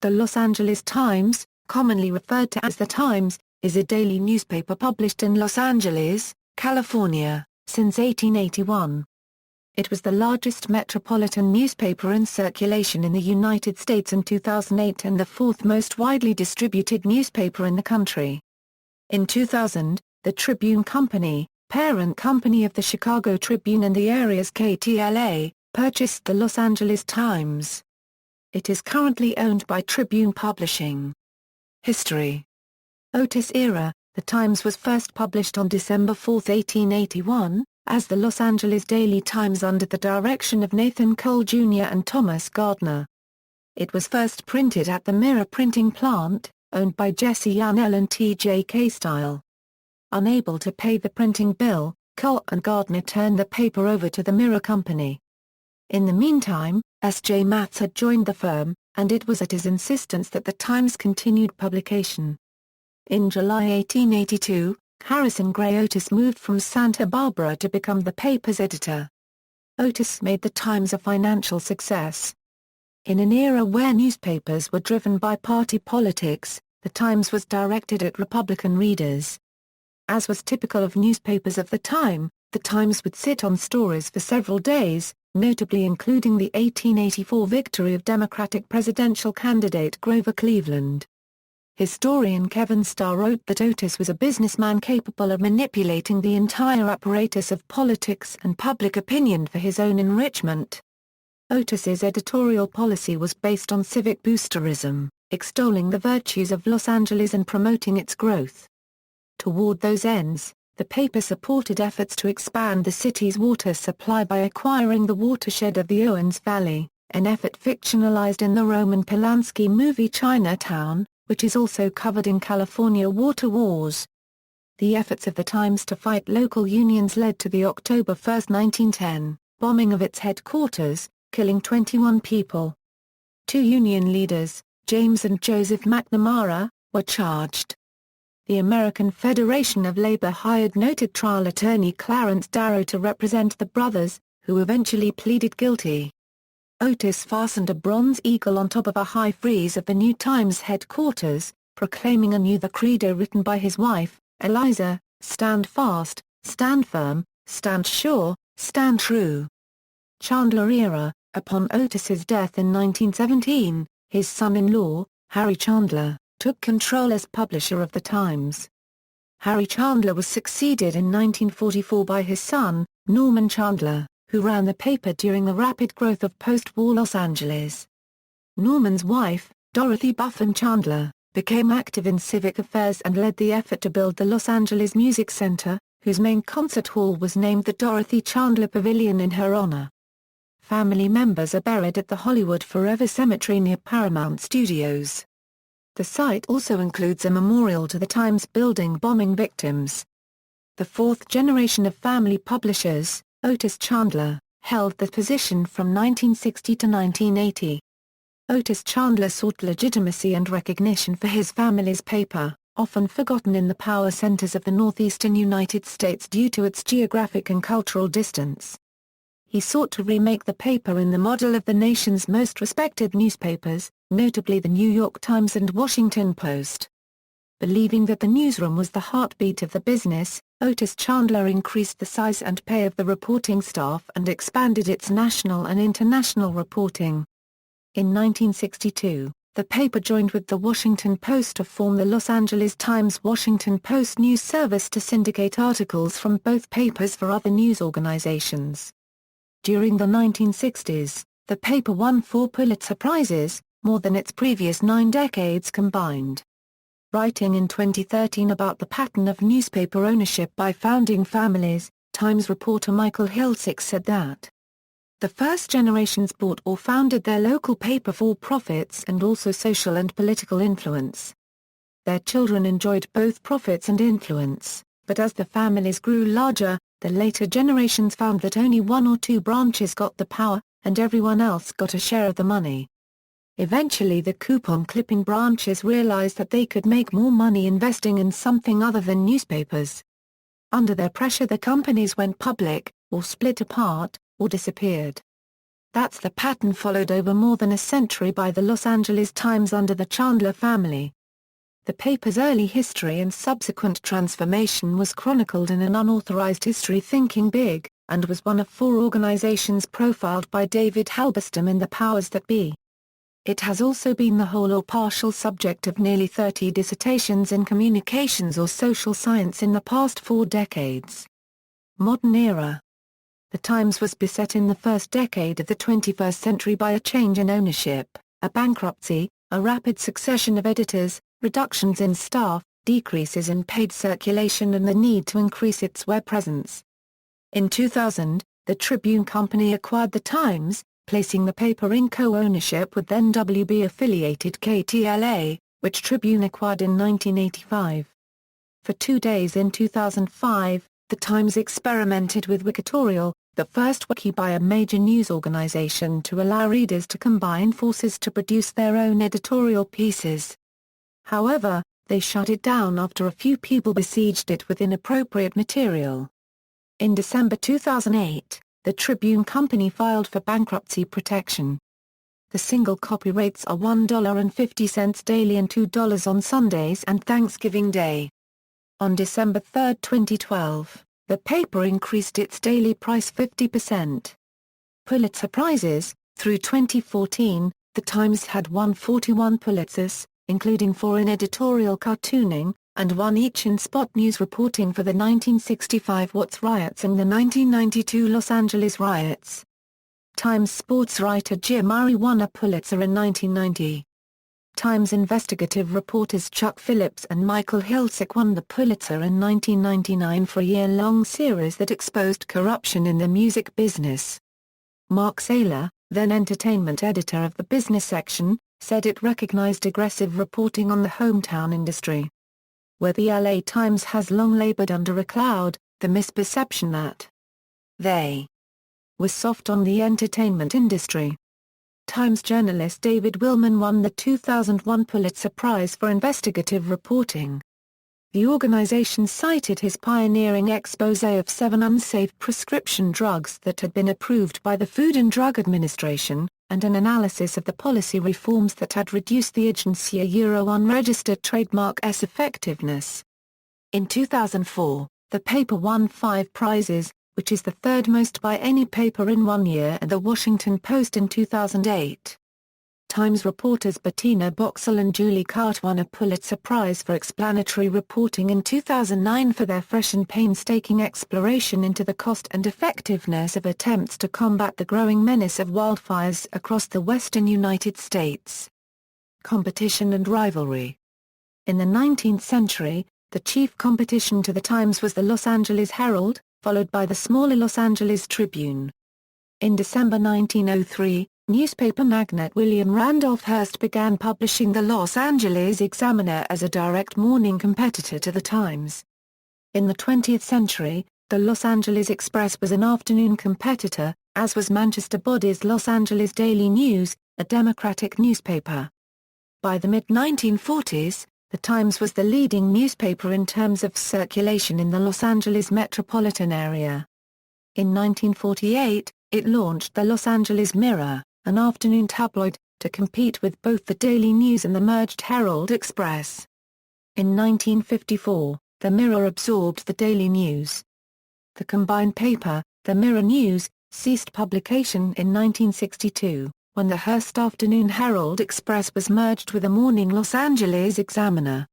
The Los Angeles Times, commonly referred to as The Times, is a daily newspaper published in Los Angeles, California, since 1881. It was the largest metropolitan newspaper in circulation in the United States in 2008 and the fourth most widely distributed newspaper in the country. In 2000, the Tribune Company, parent company of the Chicago Tribune and the area's KTLA, purchased the Los Angeles Times. It is currently owned by Tribune Publishing. History. Otis era. The Times was first published on December 4, 1881, as the Los Angeles Daily Times under the direction of Nathan Cole Jr. and Thomas Gardner. It was first printed at the Mirror printing plant, owned by Jesse Yannell and T.J. Castile. Unable to pay the printing bill, Cole and Gardner turned the paper over to the Mirror Company. In the meantime, S.J. Matz had joined the firm, and it was at his insistence that the Times continued publication. In July 1882, Harrison Gray Otis moved from Santa Barbara to become the paper's editor. Otis made the Times a financial success. In an era where newspapers were driven by party politics, the Times was directed at Republican readers. As was typical of newspapers of the time, the Times would sit on stories for several days, notably including the 1884 victory of Democratic presidential candidate Grover Cleveland. Historian Kevin Starr wrote that Otis was a businessman capable of manipulating the entire apparatus of politics and public opinion for his own enrichment. Otis's editorial policy was based on civic boosterism, extolling the virtues of Los Angeles and promoting its growth. Toward those ends, the paper supported efforts to expand the city's water supply by acquiring the watershed of the Owens Valley, an effort fictionalized in the Roman Polanski movie Chinatown, which is also covered in California Water Wars. The efforts of the Times to fight local unions led to the October 1, 1910, bombing of its headquarters, killing 21 people. Two union leaders, James and Joseph McNamara, were charged. The American Federation of Labor hired noted trial attorney Clarence Darrow to represent the brothers, who eventually pleaded guilty. Otis fastened a bronze eagle on top of a high frieze of the new Times headquarters, proclaiming anew the credo written by his wife, Eliza: "Stand fast, stand firm, stand sure, stand true." Chandler era. Upon Otis's death in 1917, his son-in-law, Harry Chandler, took control as publisher of the Times. Harry Chandler was succeeded in 1944 by his son, Norman Chandler, who ran the paper during the rapid growth of post-war Los Angeles. Norman's wife, Dorothy Buffum Chandler, became active in civic affairs and led the effort to build the Los Angeles Music Center, whose main concert hall was named the Dorothy Chandler Pavilion in her honor. Family members are buried at the Hollywood Forever Cemetery near Paramount Studios. The site also includes a memorial to the Times building bombing victims. The fourth generation of family publishers, Otis Chandler, held the position from 1960 to 1980. Otis Chandler sought legitimacy and recognition for his family's paper, often forgotten in the power centers of the northeastern United States due to its geographic and cultural distance. He sought to remake the paper in the model of the nation's most respected newspapers, notably the New York Times and Washington Post. Believing that the newsroom was the heartbeat of the business, Otis Chandler increased the size and pay of the reporting staff and expanded its national and international reporting. In 1962, the paper joined with the Washington Post to form the Los Angeles Times Washington Post News Service to syndicate articles from both papers for other news organizations. During the 1960s, the paper won 4 Pulitzer Prizes, more than its previous 9 decades combined. Writing in 2013 about the pattern of newspaper ownership by founding families, Times reporter Michael Hilsick said that the first generations bought or founded their local paper for profits and also social and political influence. Their children enjoyed both profits and influence, but as the families grew larger, the later generations found that only 1 or 2 branches got the power, and everyone else got a share of the money. Eventually the coupon-clipping branches realized that they could make more money investing in something other than newspapers. Under their pressure the companies went public, or split apart, or disappeared. That's the pattern followed over more than a century by the Los Angeles Times under the Chandler family. The paper's early history and subsequent transformation was chronicled in an unauthorized history Thinking Big, and was one of 4 organizations profiled by David Halberstam in The Powers That Be. It has also been the whole or partial subject of nearly 30 dissertations in communications or social science in the past 4 decades. Modern era. The Times was beset in the first decade of the 21st century by a change in ownership, a bankruptcy, a rapid succession of editors, reductions in staff, decreases in paid circulation and the need to increase its web presence. In 2000, the Tribune Company acquired the Times, placing the paper in co-ownership with then WB-affiliated KTLA, which Tribune acquired in 1985. For 2 days in 2005, the Times experimented with Wikitorial, the first wiki by a major news organization to allow readers to combine forces to produce their own editorial pieces. However, they shut it down after a few people besieged it with inappropriate material. In December 2008, the Tribune Company filed for bankruptcy protection. The single copy rates are $1.50 daily and $2 on Sundays and Thanksgiving Day. On December 3, 2012, the paper increased its daily price 50%. Pulitzer Prizes. Through 2014, the Times had won 41 Pulitzers, including 4 in editorial cartooning, and 1 each in spot news reporting for the 1965 Watts riots and the 1992 Los Angeles riots. Times sports writer Jim Murray won a Pulitzer in 1990. Times investigative reporters Chuck Phillips and Michael Hiltzik won the Pulitzer in 1999 for a year-long series that exposed corruption in the music business. Mark Saylor, then entertainment editor of the business section, said it recognized aggressive reporting on the hometown industry. Where the LA Times has long labored under a cloud, the misperception that they were soft on the entertainment industry. Times journalist David Willman won the 2001 Pulitzer Prize for investigative reporting. The organization cited his pioneering exposé of 7 unsafe prescription drugs that had been approved by the Food and Drug Administration, and an analysis of the policy reforms that had reduced the agency's unregistered trademark's effectiveness. In 2004, the paper won 5 prizes, which is the 3rd most by any paper in 1 year, and The Washington Post in 2008. Times reporters Bettina Boxall and Julie Cart won a Pulitzer Prize for explanatory reporting in 2009 for their fresh and painstaking exploration into the cost and effectiveness of attempts to combat the growing menace of wildfires across the western United States. Competition and rivalry. In the 19th century, the chief competition to the Times was the Los Angeles Herald, followed by the smaller Los Angeles Tribune. In December 1903, newspaper magnate William Randolph Hearst began publishing the Los Angeles Examiner as a direct morning competitor to the Times. In the 20th century, the Los Angeles Express was an afternoon competitor, as was Manchester body's Los Angeles Daily News, a Democratic newspaper. By the mid-1940s, the Times was the leading newspaper in terms of circulation in the Los Angeles metropolitan area. In 1948, it launched the Los Angeles Mirror, an afternoon tabloid, to compete with both the Daily News and the merged Herald Express. In 1954, the Mirror absorbed the Daily News. The combined paper, the Mirror News, ceased publication in 1962, when the Hearst Afternoon Herald Express was merged with the morning Los Angeles Examiner.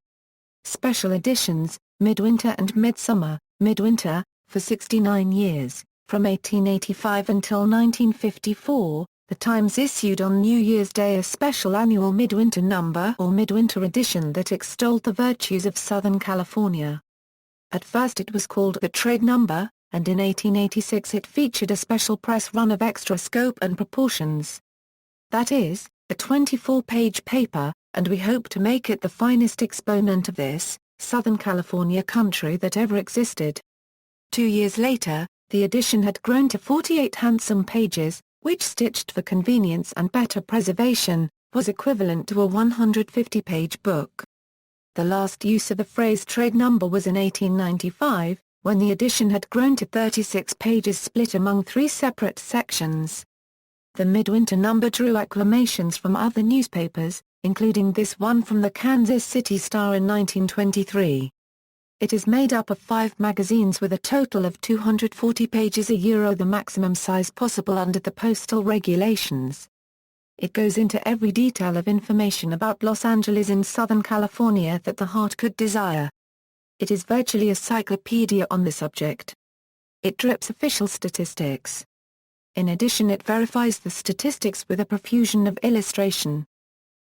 Special editions, Midwinter and Midsummer, Midwinter, for 69 years, from 1885 until 1954, the Times issued on New Year's Day a special annual Midwinter number or Midwinter edition that extolled the virtues of Southern California. At first it was called the Trade Number, and in 1886 it featured a special press run of extra scope and proportions. That is, a 24-page paper, and we hope to make it the finest exponent of this, Southern California country that ever existed. 2 years later, the edition had grown to 48 handsome pages, which, stitched for convenience and better preservation, was equivalent to a 150-page book. The last use of the phrase trade number was in 1895, when the edition had grown to 36 pages split among 3 separate sections. The midwinter number drew acclamations from other newspapers, including this one from the Kansas City Star in 1923. It is made up of 5 magazines with a total of 240 pages, the maximum size possible under the postal regulations. It goes into every detail of information about Los Angeles in Southern California that the heart could desire. It is virtually a cyclopedia on the subject. It drips official statistics. In addition, it verifies the statistics with a profusion of illustration.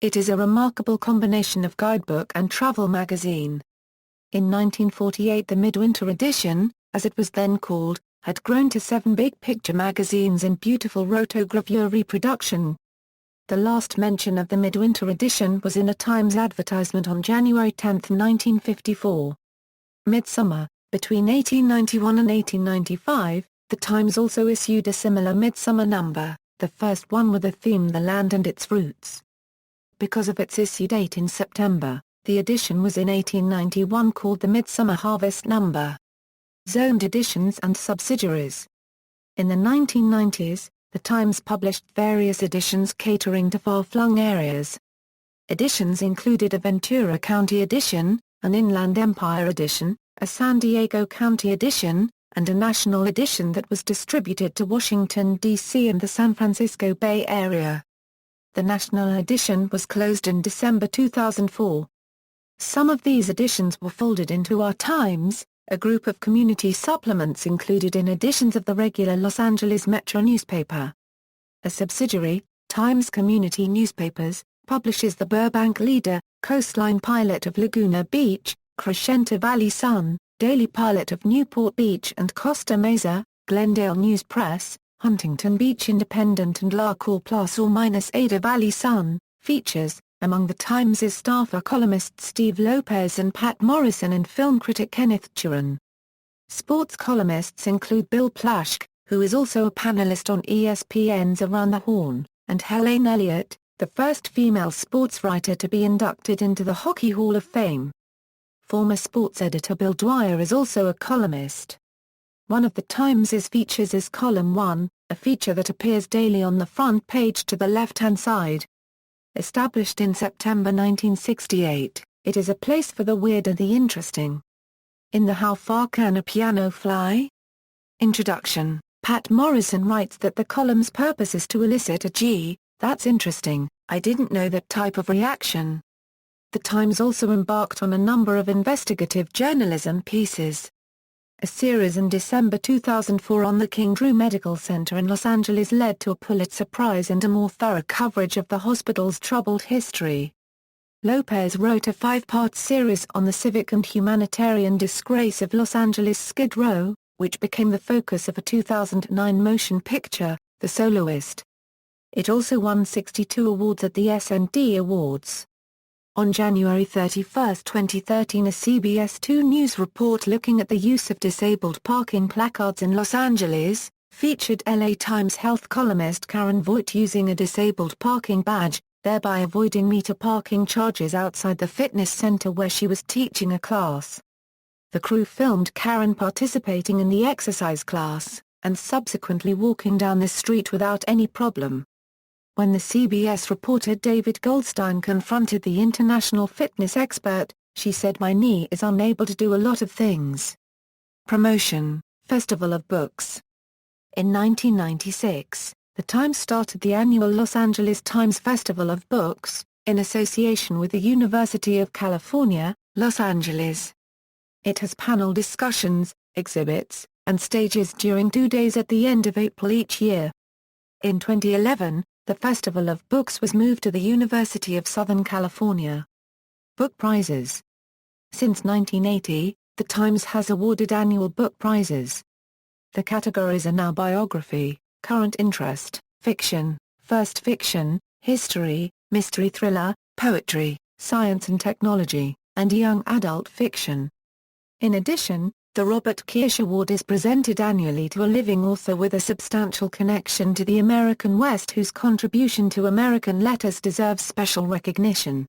It is a remarkable combination of guidebook and travel magazine. In 1948, the midwinter edition, as it was then called, had grown to 7 big picture magazines in beautiful rotogravure reproduction. The last mention of the midwinter edition was in a Times advertisement on January 10, 1954. Midsummer. Between 1891 and 1895, the Times also issued a similar midsummer number, the first one with the theme "The Land and Its Roots." Because of its issue date in September, the edition was in 1891 called the Midsummer Harvest Number. Zoned editions and subsidiaries. In the 1990s, the Times published various editions catering to far-flung areas. Editions included a Ventura County edition, an Inland Empire edition, a San Diego County edition, and a national edition that was distributed to Washington, D.C. and the San Francisco Bay Area. The national edition was closed in December 2004. Some of these editions were folded into Our Times, a group of community supplements included in editions of the regular Los Angeles Metro newspaper. A subsidiary, Times Community Newspapers, publishes the Burbank Leader, Coastline Pilot of Laguna Beach, Crescenta Valley Sun, Daily Pilot of Newport Beach and Costa Mesa, Glendale News Press, Huntington Beach Independent and La Cour Plus or Minus Ada Valley Sun. Features, among the Times' staff are columnists Steve Lopez and Pat Morrison and film critic Kenneth Turan. Sports columnists include Bill Plaschke, who is also a panelist on ESPN's Around the Horn, and Helene Elliott, the first female sports writer to be inducted into the Hockey Hall of Fame. Former sports editor Bill Dwyer is also a columnist. One of the Times' features is Column 1, a feature that appears daily on the front page to the left-hand side. Established in September 1968, it is a place for the weird and the interesting. In the How Far Can a Piano Fly? Introduction, Pat Morrison writes that the column's purpose is to elicit a "Gee, that's interesting, I didn't know" that type of reaction. The Times also embarked on a number of investigative journalism pieces. A series in December 2004 on the King Drew Medical Center in Los Angeles led to a Pulitzer Prize and a more thorough coverage of the hospital's troubled history. Lopez wrote a 5-part series on the civic and humanitarian disgrace of Los Angeles' Skid Row, which became the focus of a 2009 motion picture, The Soloist. It also won 62 awards at the S&D Awards. On January 31, 2013, a CBS 2 News report looking at the use of disabled parking placards in Los Angeles, featured LA Times health columnist Karen Voigt using a disabled parking badge, thereby avoiding meter parking charges outside the fitness center where she was teaching a class. The crew filmed Karen participating in the exercise class, and subsequently walking down the street without any problem. When the CBS reporter David Goldstein confronted the international fitness expert, she said, "My knee is unable to do a lot of things." Promotion, Festival of Books. In 1996, the Times started the annual Los Angeles Times Festival of Books, in association with the University of California, Los Angeles. It has panel discussions, exhibits, and stages during 2 days at the end of April each year. In 2011, the Festival of Books was moved to the University of Southern California. Book prizes. Since 1980, the Times has awarded annual book prizes. The categories are now biography, current interest, fiction, first fiction, history, mystery thriller, poetry, science and technology, and young adult fiction. In addition, the Robert Kirsch Award is presented annually to a living author with a substantial connection to the American West whose contribution to American letters deserves special recognition.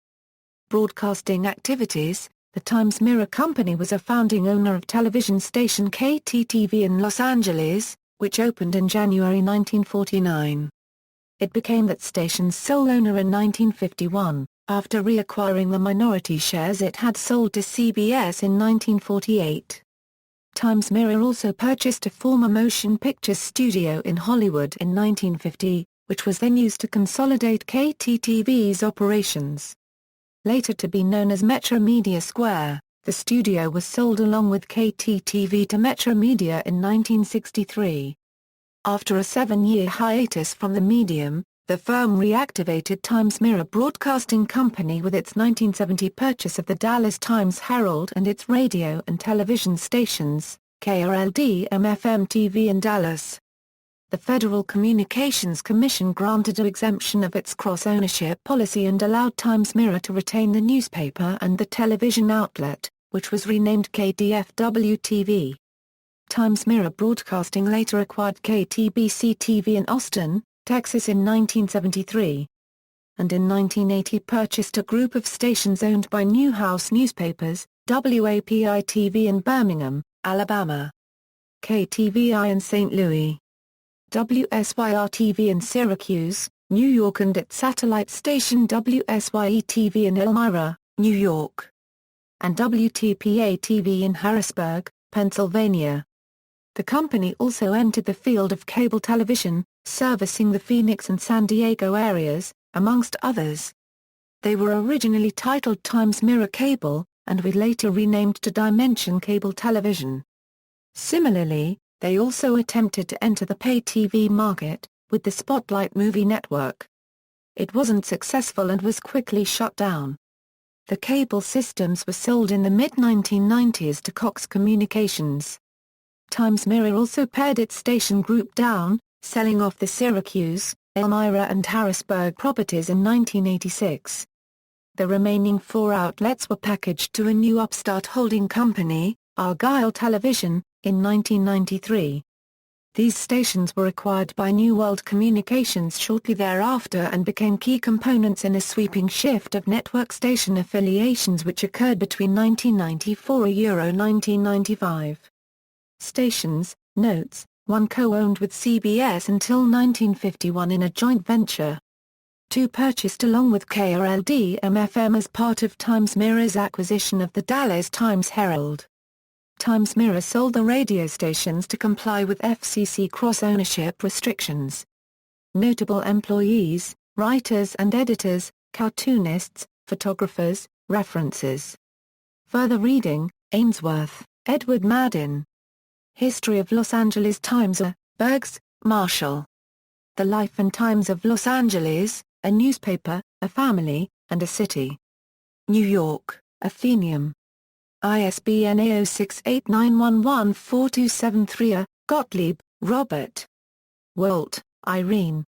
Broadcasting activities. The Times Mirror Company was a founding owner of television station KTTV in Los Angeles, which opened in January 1949. it became that station's sole owner in 1951, after reacquiring the minority shares it had sold to CBS in 1948. Times-Mirror also purchased a former motion picture studio in Hollywood in 1950, which was then used to consolidate KTTV's operations. Later to be known as Metro Media Square, the studio was sold along with KTTV to Metro Media in 1963. After a 7-year hiatus from the medium, the firm reactivated Times-Mirror Broadcasting Company with its 1970 purchase of the Dallas Times-Herald and its radio and television stations, KRLD-FM-TV in Dallas. The Federal Communications Commission granted an exemption of its cross-ownership policy and allowed Times-Mirror to retain the newspaper and the television outlet, which was renamed KDFW-TV. Times-Mirror Broadcasting later acquired KTBC-TV in Austin, Texas in 1973. And in 1980 purchased a group of stations owned by Newhouse Newspapers, WAPI-TV in Birmingham, Alabama, KTVI in St. Louis, WSYR-TV in Syracuse, New York, and its satellite station WSYE-TV in Elmira, New York, and WTPA-TV in Harrisburg, Pennsylvania. The company also entered the field of cable television, servicing the Phoenix and San Diego areas, amongst others. They were originally titled Times-Mirror Cable, and were later renamed to Dimension Cable Television. Similarly, they also attempted to enter the pay-TV market, with the Spotlight Movie Network. It wasn't successful and was quickly shut down. The cable systems were sold in the mid-1990s to Cox Communications. Times-Mirror also pared its station group down, selling off the Syracuse, Elmira and Harrisburg properties in 1986. The remaining 4 outlets were packaged to a new upstart holding company, Argyle Television, in 1993. These stations were acquired by New World Communications shortly thereafter and became key components in a sweeping shift of network station affiliations which occurred between 1994–1995. Stations, notes, one co-owned with CBS until 1951 in a joint venture. 2 purchased along with KRLD-FM as part of Times-Mirror's acquisition of the Dallas Times-Herald. Times-Mirror sold the radio stations to comply with FCC cross-ownership restrictions. Notable employees, writers and editors, cartoonists, photographers, references. Further reading, Ainsworth, Edward Madden. History of Los Angeles Times. Bergs, Marshall. The Life and Times of Los Angeles, a Newspaper, a Family, and a City. New York, Atheneum. ISBN 06891142773. Gottlieb, Robert. Walt, Irene.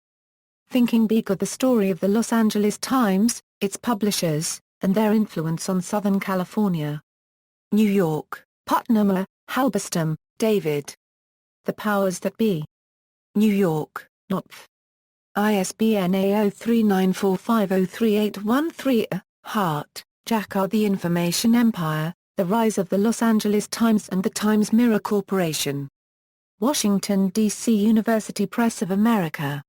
Thinking Big: The Story of the Los Angeles Times, its publishers, and their influence on Southern California. New York, Putnam, Halberstam, David. The Powers That Be. New York, Knopf. ISBN 03945038813. Hart, Jacquard. The Information Empire, The Rise of the Los Angeles Times and the Times-Mirror Corporation. Washington, D.C. University Press of America.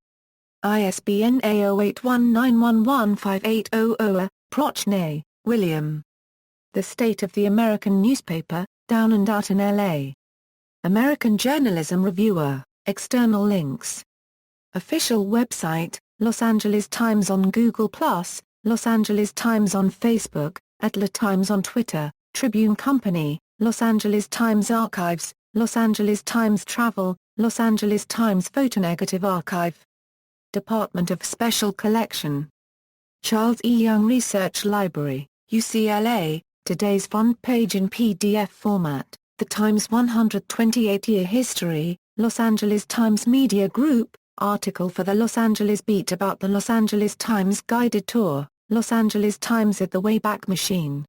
ISBN 00819115800. Prochnoy, William. The State of the American Newspaper, Down and Out in L.A. American Journalism Reviewer, external links. Official website, Los Angeles Times on Google+, Los Angeles Times on Facebook, Atla Times on Twitter, Tribune Company, Los Angeles Times Archives, Los Angeles Times Travel, Los Angeles Times Photonegative Archive. Department of Special Collection. Charles E. Young Research Library, UCLA, today's front page in PDF format, The Times 128-Year History, Los Angeles Times Media Group, article for the Los Angeles Beat about the Los Angeles Times Guided Tour, Los Angeles Times at the Wayback Machine.